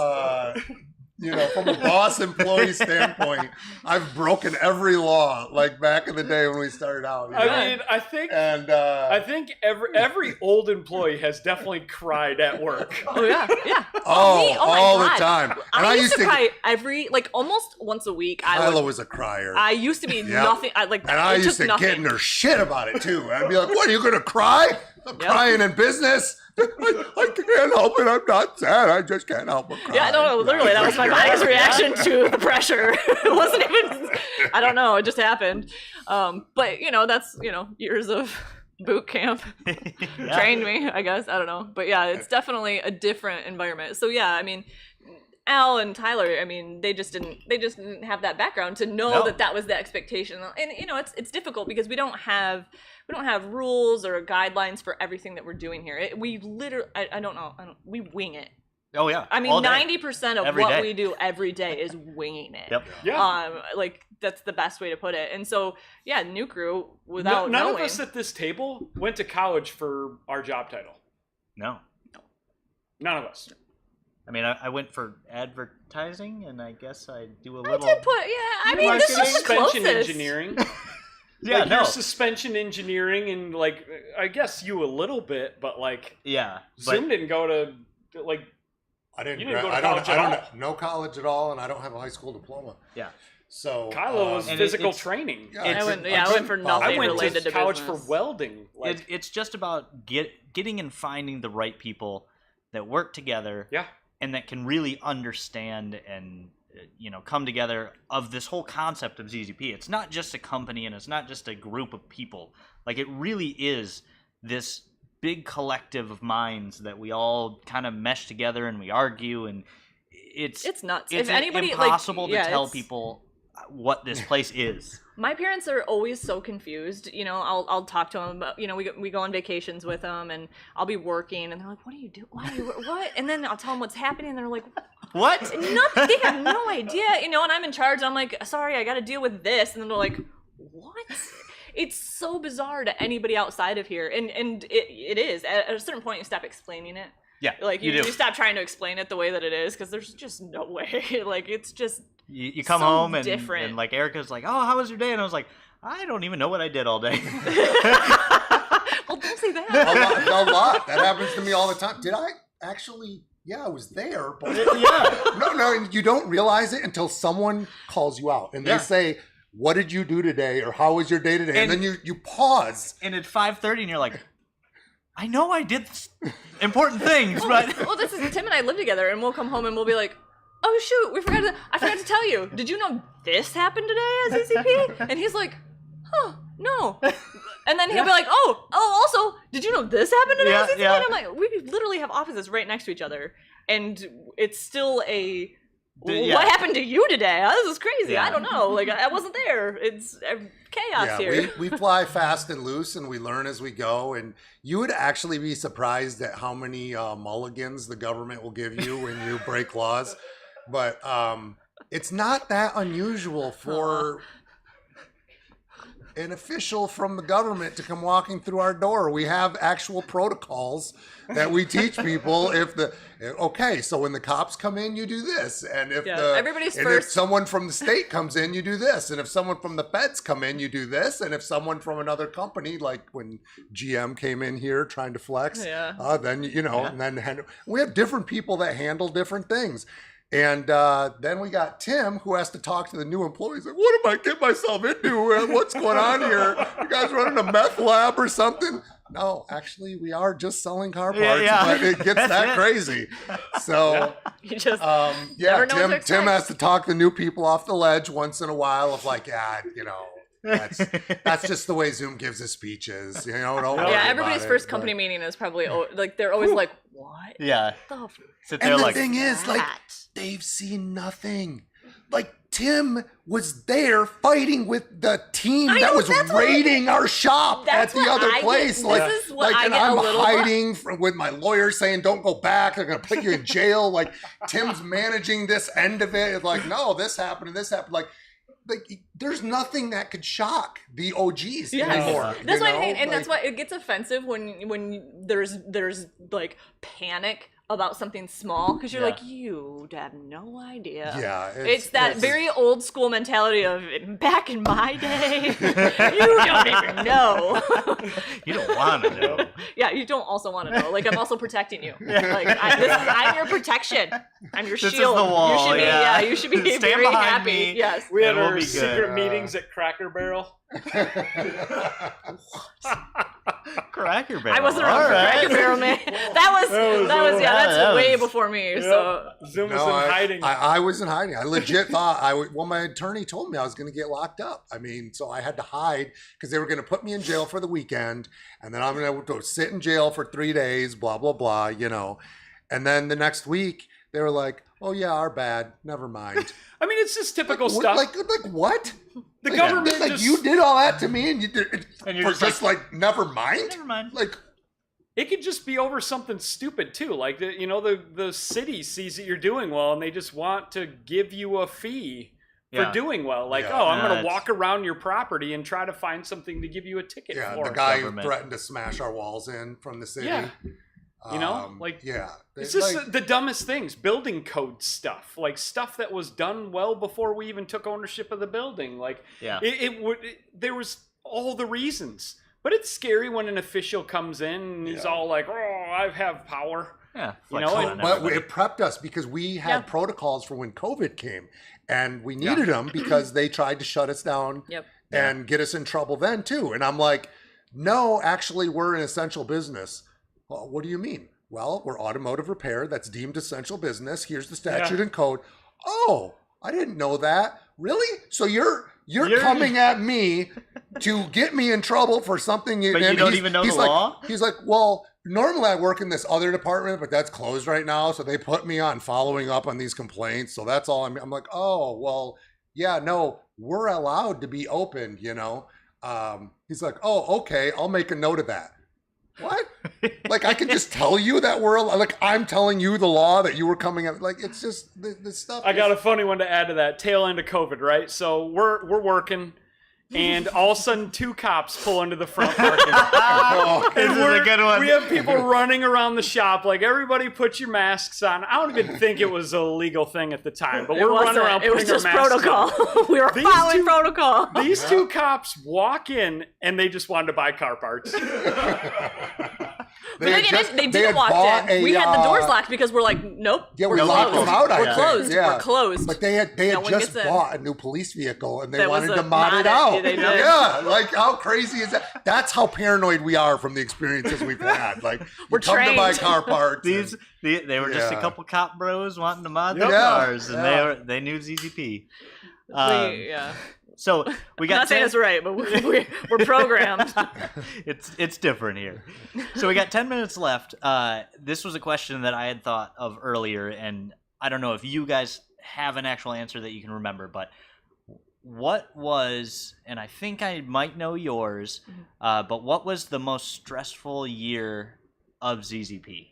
from a boss employee standpoint. I've broken every law, like back in the day when we started out. I mean, I think every old employee has definitely cried at work. Oh yeah, yeah. all the God. time. And I used to cry almost once a week. Kyla was a crier. I used to be Yep. nothing. And I used to get in her shit about it too. I'd be like, "What? Are you gonna cry? I'm crying in business? I can't help it. I'm not sad. I just can't help but cry." Yeah, no, literally, that was my body's reaction to the pressure. It wasn't even. I don't know. It just happened. But that's years of boot camp Yeah. trained me. I guess I don't know. But yeah, it's definitely a different environment. So yeah, I mean. Al and Tyler, I mean, they just didn't have that background to know No. that was the expectation. And it's difficult because we don't have rules or guidelines for everything that we're doing here. We literally, we wing it. Oh yeah. I mean, All day. 90% of Every what day. we do every day is winging it. Yep. Yeah. Like that's the best way to put it. And so, yeah, new crew without None knowing. of us at this table went to college for our job title. No. None of us. I mean, I went for advertising, and I guess I do a I little. did put, yeah. I mean, Like this was the suspension closest. engineering. Yeah, like no. your suspension engineering, and like I guess you a little bit, but like Yeah, Zoom didn't go to like. I didn't. You didn't go to I college don't. at I all. don't. No college at all, and I don't have a high school diploma. Yeah. So Kyla was and physical it's- training. Yeah, I went for I nothing I went related to to college business. for welding. Like, it's just about getting and finding the right people that work together. yeah. And that can really understand and come together of this whole concept of ZZP. It's not just a company and it's not just a group of people. Like it really is this big collective of minds that we all kind of mesh together and we argue, and it's nuts. It's If anybody impossible to tell it's- people what this place is. My parents are always so confused. I'll talk to them about, we go on vacations with them, and I'll be working, and they're like, "What do you do? Why? What?" And then I'll tell them what's happening, and they're like, What? "Nothing." They have no idea, and I'm in charge. I'm like, "Sorry, I got to deal with this," and then they're like, "What?" It's so bizarre to anybody outside of here, and it is. At a certain point, you stop explaining it. Yeah, Like you do. stop trying to explain it the way that it is, because there's just no way. Like it's just. You come so home and different. like Erica's like, "Oh, how was your day?" And I was like, "I don't even know what I did all day." Well, don't say that. a lot. That happens to me all the time. Did I actually? Yeah, I was there, but Yeah. no, you don't realize it until someone calls you out and they Yeah. say, "What did you do today?" or "How was your day today?" And then you pause. And at 5:30, and you're like, "I know I did important things, but Well, this is Tim and I live together, and we'll come home and we'll be like, oh shoot, I forgot to tell you. Did you know this happened today at ZZP? And he's like, huh, no. And then he'll be like, oh, also, did you know this happened today at ZZP? And I'm like, we literally have offices right next to each other, and it's still a. What happened to you today? Oh, this is crazy. Yeah. I don't know. Like, I wasn't there. It's chaos here. We fly fast and loose, and we learn as we go. And you would actually be surprised at how many mulligans the government will give you when you break laws. But it's not that unusual for an official from the government to come walking through our door. We have actual protocols that we teach people. So when the cops come in, you do this, and if someone from the state comes in, you do this, and if someone from the feds come in, you do this, and if someone from another company, like when GM came in here trying to flex, then and then we have different people that handle different things. And then we got Tim, who has to talk to the new employees. Like, what am I getting myself into? What's going on here? You guys running a meth lab or something? No, actually, we are just selling car parts, but it gets that crazy. So, you just never know what to expect. Tim has to talk the new people off the ledge once in a while of like, that's just the way Zoom gives his speeches. Don't worry everybody's about first company meeting is probably like they're always like, what? Yeah. And the thing is, like, they've seen nothing. Like, Tim was there fighting with the team that was raiding our shop at the other place. And I'm hiding with my lawyer saying, don't go back. They're going to put you in jail. Like, Tim's managing this end of it. It's like, no, this happened and this happened. Like, there's nothing that could shock the OGs anymore. That's why I hate, and that's why it gets offensive when there's like panic about something small, because you're like, you have no idea. Yeah, it's that very old school mentality of back in my day. You don't even know. You don't want to know. Yeah, you don't also want to know. Like, I'm also protecting you. Like, I'm your protection. I'm your shield. This is the wall. You should be very happy. Me. Yes. We had our secret meetings at Cracker Barrel. Cracker Barrel. I wasn't around for Cracker Barrel, man. That's way before me. Yep. So Zoom was in hiding. I was in hiding. I legit thought my attorney told me I was going to get locked up. I mean, so I had to hide because they were going to put me in jail for the weekend, and then I'm going to go sit in jail for 3 days. Blah blah blah. And then the next week they were like, "Oh yeah, our bad. Never mind." I mean, it's just typical stuff. Like what? The government you did all that to me, and you did, and you're just like, never mind. Never mind. Like, it could just be over something stupid too. Like the city sees that you're doing well, and they just want to give you a fee for doing well. Like, I'm going to walk around your property and try to find something to give you a ticket for. Yeah, the guy who threatened to smash our walls in from the city. Yeah. It's just the dumbest things. Building code stuff, like stuff that was done well before we even took ownership of the building. Like, there was all the reasons, but it's scary when an official comes in and he's all like, "Oh, I have power." Yeah, but it prepped us because we had protocols for when COVID came, and we needed them because they tried to shut us down and get us in trouble then too. And I'm like, no, actually, we're an essential business. Well, what do you mean? Well, we're automotive repair. That's deemed essential business. Here's the statute and code. Oh, I didn't know that. Really? So you're coming at me to get me in trouble for something. But you don't even know the law? He's like, well, normally I work in this other department, but that's closed right now. So they put me on following up on these complaints. So that's all I'm like, oh, well, yeah, no, we're allowed to be open, He's like, oh, okay, I'll make a note of that. What? Like, I can just tell you that I'm telling you the law that you were coming up. Like, it's just the stuff. I got a funny one to add to that. Tail end of COVID, right? So we're working, and all of a sudden 2 cops pull into the front parking lot. This is a good one. We have people running around the shop like, everybody put your masks on. I don't even think it was a legal thing at the time, but we're running around putting our masks on. It was just protocol. We were following protocol. These 2 cops walk in, and they just wanted to buy car parts. They did walk in. We had the doors locked because we're like, nope. Yeah, we locked them out. We're closed. Yeah. We're closed. But they had just bought a new police vehicle and they wanted to mod it out. Yeah, like how crazy is that? That's how paranoid we are from the experiences we've had. Like we're come trained. to buy car parts. They were just a couple cop bros wanting to mod their cars, and they knew ZZP. So we got. I'm not saying it's right, but we're programmed. It's different here. So we got 10 minutes left. This was a question that I had thought of earlier, and I don't know if you guys have an actual answer that you can remember, but what was, and I think I might know yours, but what was the most stressful year of ZZP?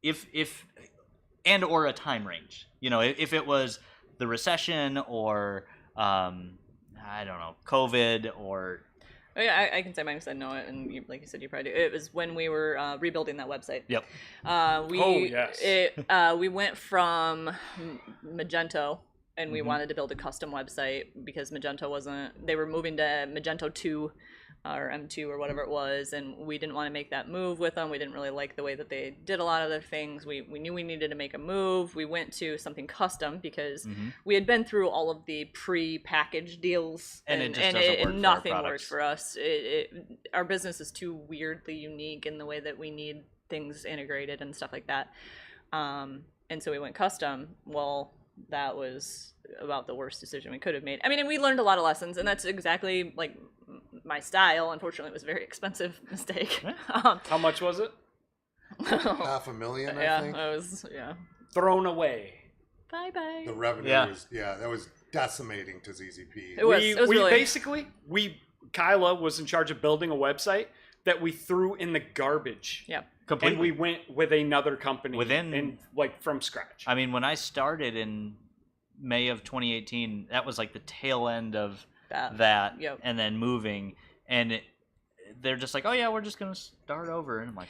If and or a time range, if it was the recession or I don't know, COVID or. Oh, yeah, I can say mine because I know it, and like you said, you probably do. It was when we were rebuilding that website. Yep. We went from Magento, and we wanted to build a custom website because Magento wasn't. They were moving to Magento 2. Or M2 or whatever it was, and we didn't want to make that move with them. We didn't really like the way that they did a lot of their things. We knew we needed to make a move. We went to something custom because we had been through all of the pre-packaged deals, and nothing worked for us. Our business is too weirdly unique in the way that we need things integrated and stuff like that. And so we went custom. Well, that was about the worst decision we could have made. I mean, and we learned a lot of lessons, and that's exactly like my style. Unfortunately, it was a very expensive mistake. How much was it? $500,000, I think. It was, thrown away. Bye. The revenue was, that was decimating to ZZP. It was really... basically, Kyla was in charge of building a website that we threw in the garbage. Yeah. Completely. And we went with another company from scratch. I mean, when I started in May of 2018, that was like the tail end of that and then moving, and they're just like, oh yeah, we're just gonna start over, and I'm like,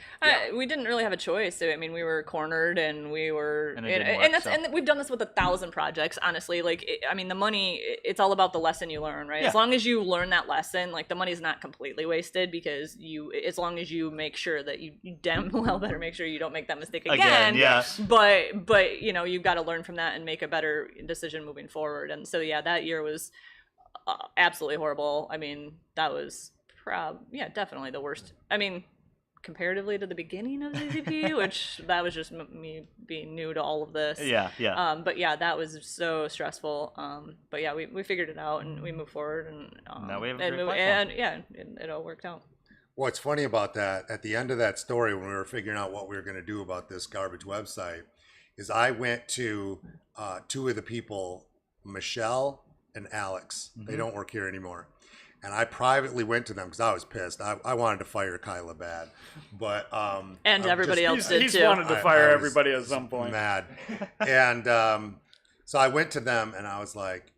we didn't really have a choice. I mean, we were cornered, and we were, and it didn't work, and we've done this with 1,000 projects. Honestly, like, I mean, the money, it's all about the lesson you learn, right? Yeah. As long as you learn that lesson, like, the money's not completely wasted because as long as you make sure that you damn well better make sure you don't make that mistake again. Yeah. But you've got to learn from that and make a better decision moving forward. And so that year was absolutely horrible. I mean, that was definitely the worst. I mean, comparatively to the beginning of ZZP, which that was just me being new to all of this. Yeah. But that was so stressful. But we figured it out and we moved forward, and now we have a great platform. And it all worked out. What's funny about that, at the end of that story, when we were figuring out what we were going to do about this garbage website, is I went to two of the people, Michelle and Alex. They don't work here anymore. And I privately went to them because I was pissed. I wanted to fire Kyla bad, but and everybody else did too. He's wanted to fire everybody at some point. Mad, and so I went to them and I was like,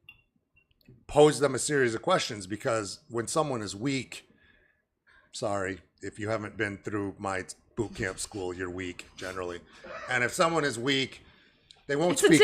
posed them a series of questions because when someone is weak, sorry if you haven't been through my boot camp school, you're weak generally, and if someone is weak, they won't speak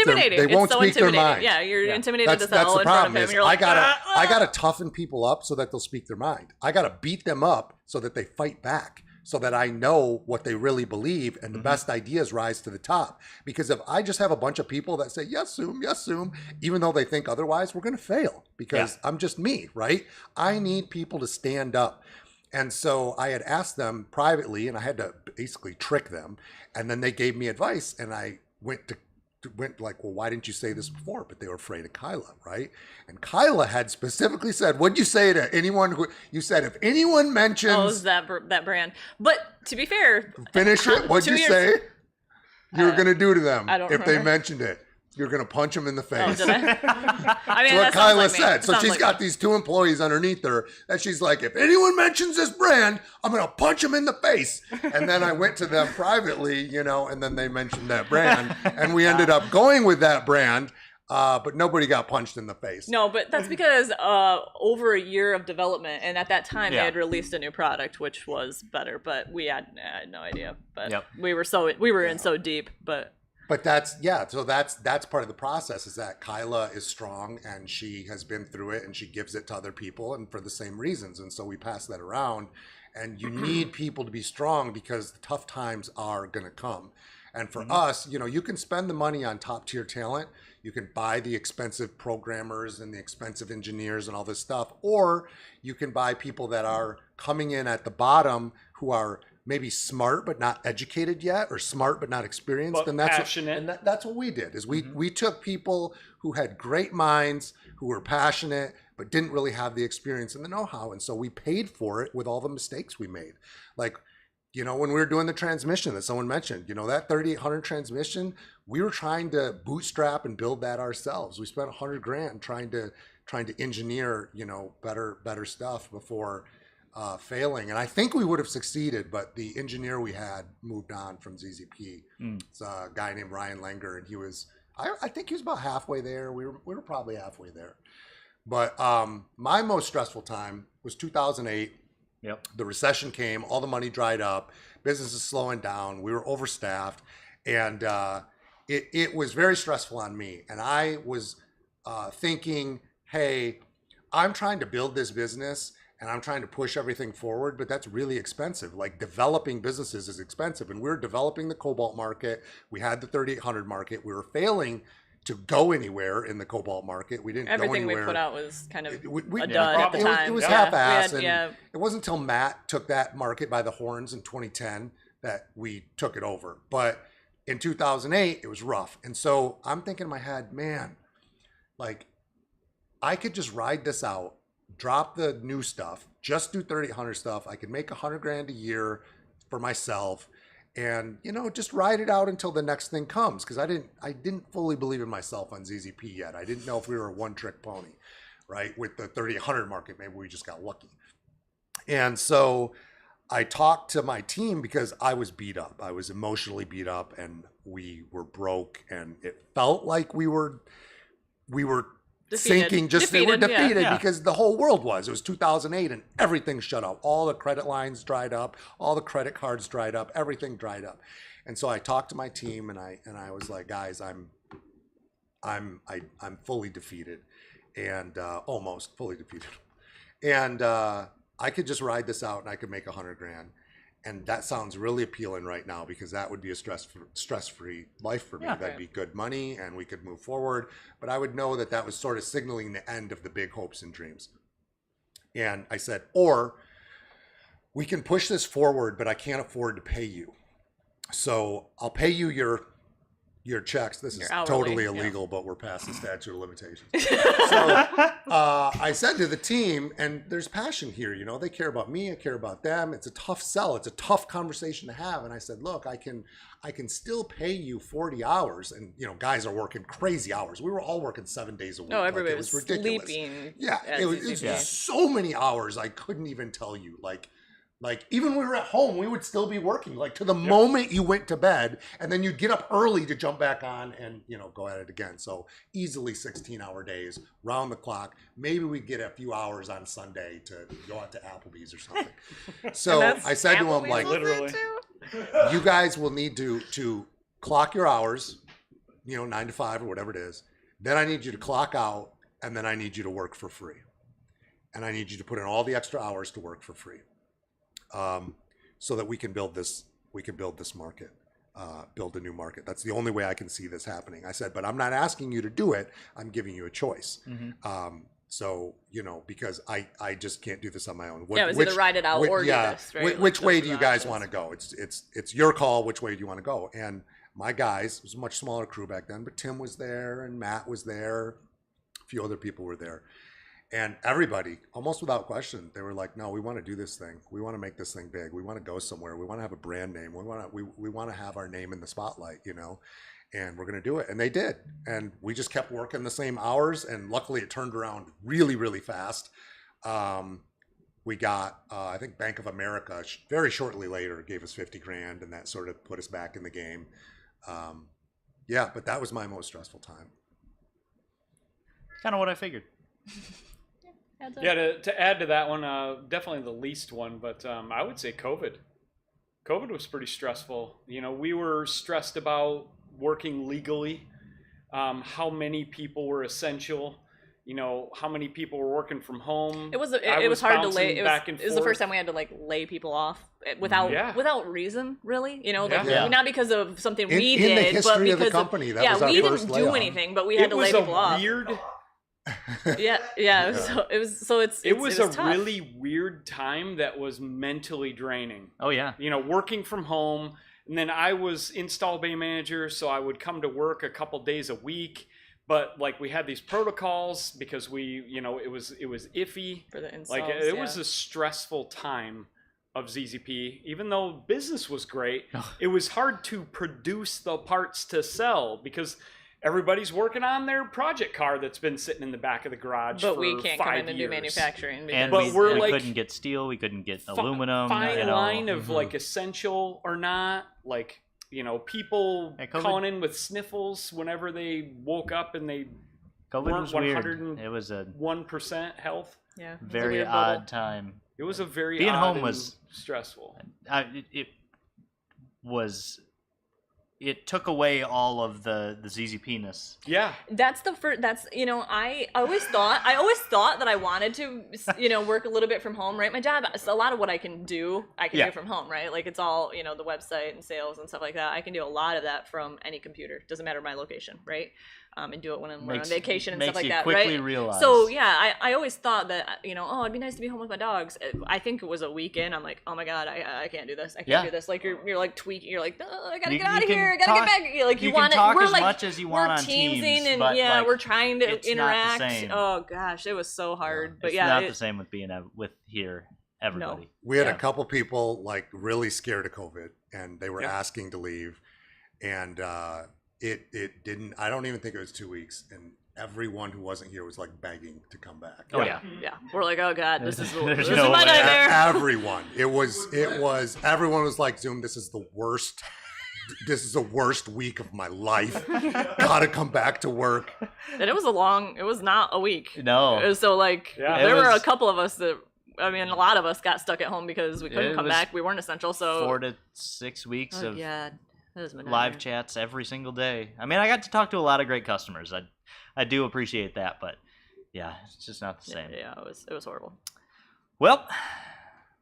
their mind. Yeah, you're intimidated to that's sell the in front problem of him. is You're like, I gotta toughen people up so that they'll speak their mind. I gotta beat them up so that they fight back, so that I know what they really believe and the best ideas rise to the top. Because if I just have a bunch of people that say yes, Zoom, even though they think otherwise, we're gonna fail because I'm just me, right? I need people to stand up. And so I had asked them privately, and I had to basically trick them, and then they gave me advice, and I went like, well, why didn't you say this before? But they were afraid of Kyla, right? And Kyla had specifically said, what'd you say to anyone you said, if anyone mentions... that brand. But to be fair... Finish it. What'd you say you were going to do to them if they mentioned it? You're going to punch them in the face. Oh, did I? I mean, that's what Kyla said. So she's got these two employees underneath her that she's like, if anyone mentions this brand, I'm going to punch them in the face. And then I went to them privately, and then they mentioned that brand. And we ended up going with that brand, but nobody got punched in the face. No, but that's because over a year of development, and at that time they had released a new product, which was better, but I had no idea. But we were in so deep, But that's so that's part of the process, is that Kyla is strong and she has been through it and she gives it to other people and for the same reasons. And so we pass that around. And you need people to be strong because the tough times are going to come. And for us, you know, you can spend the money on top tier talent. You can buy the expensive programmers and the expensive engineers and all this stuff. Or you can buy people that are coming in at the bottom who are maybe smart but not educated yet, or smart but not experienced. But and that's passionate. that's what we did. Is we took people who had great minds, who were passionate, but didn't really have the experience and the know-how. And so we paid for it with all the mistakes we made. Like, you know, when we were doing the transmission that someone mentioned, you know, that 3800 transmission, we were trying to bootstrap and build that ourselves. We spent $100,000 trying to engineer, you know, better stuff before failing. And I think we would have succeeded, but the engineer we had moved on from ZZP. It's a guy named Ryan Langer, and he was, I think he was about halfway there. We were probably halfway there. But my most stressful time was 2008. Yep. The recession came, all the money dried up, business is slowing down, we were overstaffed, and it was very stressful on me. And I was thinking, hey, I'm trying to build this business and I'm trying to push everything forward, but that's really expensive. Like, developing businesses is expensive, and we were developing the cobalt market. We had the 3800 market. We were failing to go anywhere in the cobalt market. We didn't Everything go anywhere. we put out was kind of a dud at the time. It was Yeah. half-assed. We had- And it wasn't until Matt took that market by the horns in 2010 that we took it over. But in 2008, it was rough. And so I'm thinking in my head, man, like, I could just ride this out, drop the new stuff, just do 3800 stuff. I could make $100,000 a year for myself, and, you know, just ride it out until the next thing comes. Because I didn't fully believe in myself on ZZP yet. I didn't know if we were a one-trick pony, right? With the 3800 market, maybe we just got lucky. And so I talked to my team because I was beat up. I was emotionally beat up, and we were broke, and it felt like we were Defeated. sinking. They were Defeated, defeated yeah. because the whole world was. It was 2008 and everything shut up. All the credit lines dried up. All the credit cards dried up. Everything dried up. And so I talked to my team, and I was like, guys, I'm fully defeated, and almost fully defeated, and I could just ride this out and I could make $100,000. And that sounds really appealing right now, because that would be a stress-free life for me. Yeah. That'd be good money, and we could move forward. But I would know that was sort of signaling the end of the big hopes and dreams. And I said, or we can push this forward, but I can't afford to pay you. So I'll pay you your checks. This is totally illegal, but we're past the statute of limitations. So I said to the team, and there's passion here, you know, they care about me, I care about them. It's a tough sell. It's a tough conversation to have. And I said, look, I can still pay you 40 hours. And, you know, guys are working crazy hours. We were all working 7 days a week. No, everybody it was ridiculous. sleeping. Yeah, at it was ZZP. so many hours I couldn't even tell you. Like even when we were at home, we would still be working, like, to the moment you went to bed, and then you'd get up early to jump back on and, you know, go at it again. So easily 16-hour days, round the clock. Maybe we'd get a few hours on Sunday to go out to Applebee's or something. So I said to him, like, Literally. you guys will need to clock your hours, you know, 9 to 5 or whatever it is. Then I need you to clock out, and then I need you to work for free. And I need you to put in all the extra hours to work for free. So that we can build this market, build a new market. That's the only way I can see this happening. I said, but I'm not asking you to do it. I'm giving you a choice. So, you know, because I just can't do this on my own. It was either ride it out or do this, right? Which way do you guys options. want to go? It's your call. Which way do you want to go? And my guys, it was a much smaller crew back then, but Tim was there and Matt was there. A few other people were there. And everybody, almost without question, they were like, no, we want to do this thing. We want to make this thing big. We want to go somewhere. We want to have a brand name. We want to have our name in the spotlight, you know, and we're going to do it. And they did. And we just kept working the same hours. And luckily it turned around really, really fast. We got, I think Bank of America very shortly later gave us $50,000, and that sort of put us back in the game. Yeah, but that was my most stressful time. Kind of what I figured. Yeah, to add to that one, definitely the least one, but I would say COVID. COVID was pretty stressful. You know, we were stressed about working legally, how many people were essential. you know, how many people were working from home. It was hard to lay. It was the first time we had to like lay people off without reason, really. You know, like not because of something we did, in the history but because of the company. That was our we first didn't do layoff. anything, but we had to lay people off. It was a tough. really weird time that was mentally draining. Oh yeah. You know, working from home, and then I was install bay manager, so I would come to work a couple days a week. But like we had these protocols because we, you know, it was iffy For the installs, like it was a stressful time of ZZP. Even though business was great, it was hard to produce the parts to sell because everybody's working on their project car that's been sitting in the back of the garage But for we can't 5 come in and do years. manufacturing. And But we're we like couldn't get steel, we couldn't get aluminum. Fine you know. line of like essential or not, like, you know, people calling in with sniffles whenever they woke up and they COVID weren't was weird. It was a 1% health. Yeah, it was a very weird odd bubble. time. It was a very Being odd home and was stressful. It was. It took away all of the ZZP-ness. Yeah, That's the first. That's I always thought that I wanted to work a little bit from home. Right, my job. A lot of what I can do do from home. Right, like it's all the website and sales and stuff like that. I can do a lot of that from any computer. Doesn't matter my location. Right. And do it when I'm on vacation and stuff like that, quickly right? Realize. So yeah, I always thought that it'd be nice to be home with my dogs. I think it was a weekend. I'm like, oh my god, I can't do this. I can't do this. Like you're like tweaking. You're like, oh, I gotta get out of here. I gotta get back. Like you want to talk we're as like, much as you want on teamsing Teams, and but we're trying to it's interact. Not the same. Oh gosh, it was so hard. But it's not the same with being with everybody. No. We had a couple people like really scared of COVID, and they were asking to leave, and it didn't. I don't even think it was 2 weeks, and everyone who wasn't here was like begging to come back. Oh yeah. Yeah, we're like, oh god, this is There's this is no my way. nightmare. Everyone. It was. Everyone was like, Zoom. This is the worst. This is the worst week of my life. Gotta come back to work. And it was it was not a week. No. It was so like Yeah. there were a couple of us that. I mean, a lot of us got stuck at home because we couldn't It come was back. We weren't essential, so 4 to 6 weeks of God. That was my live nightmare. chats every single day. I mean, I got to talk to a lot of great customers. I do appreciate that, but yeah, it's just not the same. Yeah, it was horrible. Well,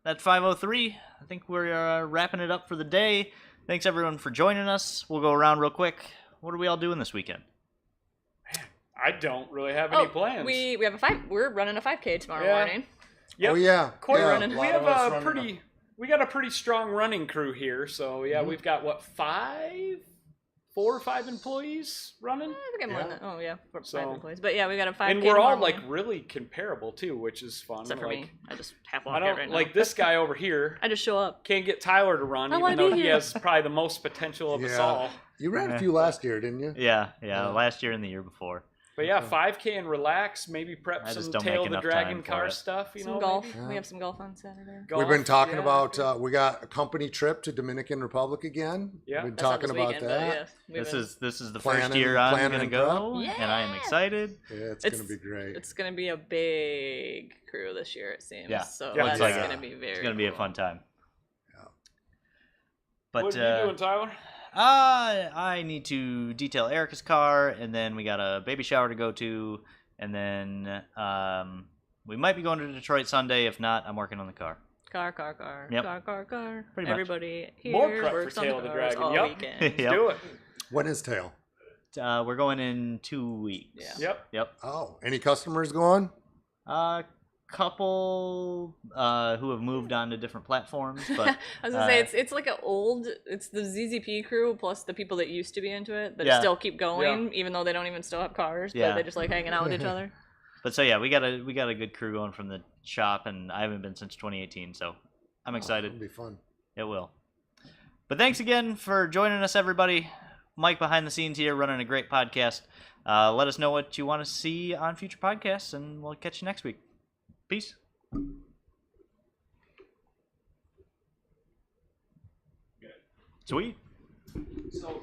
that's 5:03. I think we're wrapping it up for the day. Thanks everyone for joining us. We'll go around real quick. What are we all doing this weekend? I don't really have any plans. We have we're running a 5K tomorrow morning. Yep. Oh yeah, Quite yeah, running. a We lot have of us a running pretty. We got a pretty strong running crew here, so yeah, we've got 4 or 5 employees running, I think I'm more than that. Oh yeah, 5 So- employees. But yeah, we got a 5K. and we're all tomorrow like morning. really comparable too, which is fun. Except for like, me, I just half I walk don't right now. like this guy over here. I just show up. Can't get Tyler to run, I even wanna though be he here. has probably the most potential of us Yeah. all. You ran a few last year, didn't you? Yeah, Yeah. last year and the year before. But yeah, 5K and relax. Maybe prep I just some don't Tail make of the enough Dragon time for car it. stuff. You Some know, golf. maybe? Yeah. We have some golf on Saturday. Golf, We've been talking yeah, about we got a company trip to Dominican Republic again. Yeah. We've been That's not talking this about weekend, that. but yes, This is the Planning- first year I'm planning gonna and go, prep. and I am Yeah. excited. Yeah, it's It's- gonna be great. It's gonna be a big crew this year, it seems. Yeah. So Yeah, that's looks like gonna it. be very. It's gonna be a cool. fun time. Yeah. But What are you doing, Tyler? I need to detail Erica's car, and then we got a baby shower to go to, and then we might be going to Detroit Sunday. If not, I'm working on the car. Car. Yep. Car. Pretty much. Everybody here More prep for works on Tail the of the cars Dragon. all Yep. weekend. Let's Yep. do it. When is Tail? We're going in 2 weeks. Yeah. Yep. Oh, any customers going? Couple who have moved on to different platforms, but I was gonna say it's like it's the ZZP crew plus the people that used to be into it that Yeah. still keep going even though they don't even still have cars, Yeah. but they just like hanging out with each other. but so yeah, we got a good crew going from the shop, and I haven't been since 2018, so I'm excited. It'll be fun. It will. But thanks again for joining us, everybody. Mike behind the scenes here, running a great podcast. Let us know what you want to see on future podcasts, and we'll catch you next week. Peace. Sweet. So